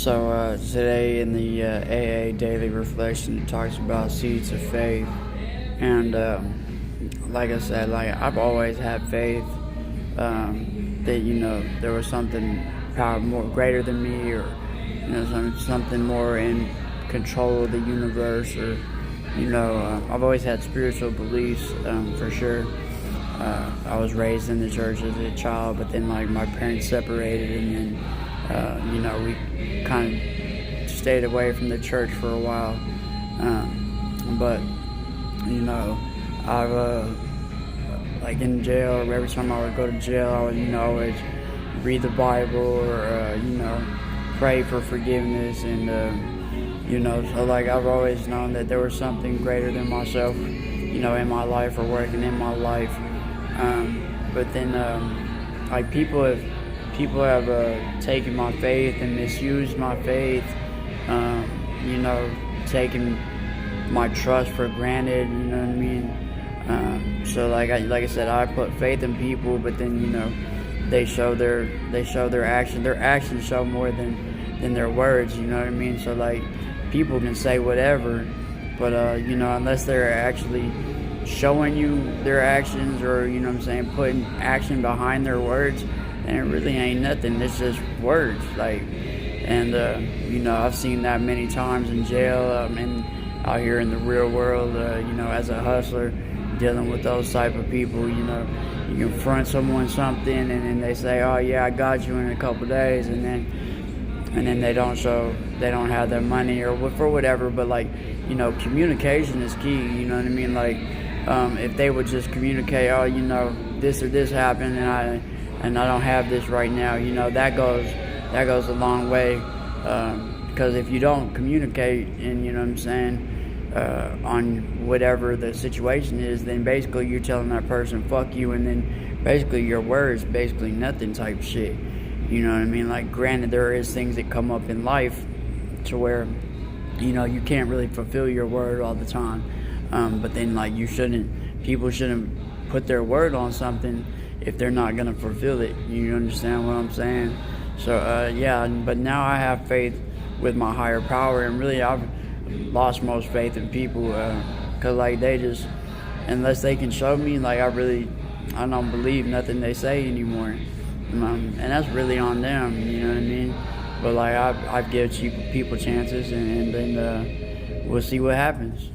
Today in the AA Daily Reflection, it talks about seeds of faith. And like I said, like I've always had faith that, there was something more greater than me, or, something more in control of the universe, or, I've always had spiritual beliefs, for sure. I was raised in the church as a child, but then like my parents separated, and then we kind of stayed away from the church for a while. But I've like in jail, or every time I would go to jail, I would always read the Bible, or pray for forgiveness, and so like I've always known that there was something greater than myself, in my life, or working in my life. But then like people have taken my faith and misused my faith, taking my trust for granted, you know what I mean? So like I said, I put faith in people, but then they show their action. Their actions show more than their words, you know what I mean? So like people can say whatever, but unless they're actually showing you their actions, or putting action behind their words, and it really ain't nothing. It's just words, like. And I've seen that many times in jail, and out here in the real world, as a hustler, dealing with those type of people. You confront someone something, and then they say, "Oh yeah, I got you in a couple days," and then they don't have their money, or for whatever. But like, communication is key. You know what I mean? Like, if they would just communicate, "Oh, this or this happened, and I don't have this right now," that goes a long way, because if you don't communicate, and on whatever the situation is, then basically you're telling that person fuck you, and then basically your words basically nothing type shit. You know what I mean? Like, granted, there is things that come up in life to where you can't really fulfill your word all the time, but then like people shouldn't put their word on something if they're not going to fulfill it. You understand what I'm saying? So but now I have faith with my higher power, and really I've lost most faith in people, because like they just, unless they can show me, like I don't believe nothing they say anymore, and that's really on them, you know what I mean? But like I've given people chances, and then we'll see what happens.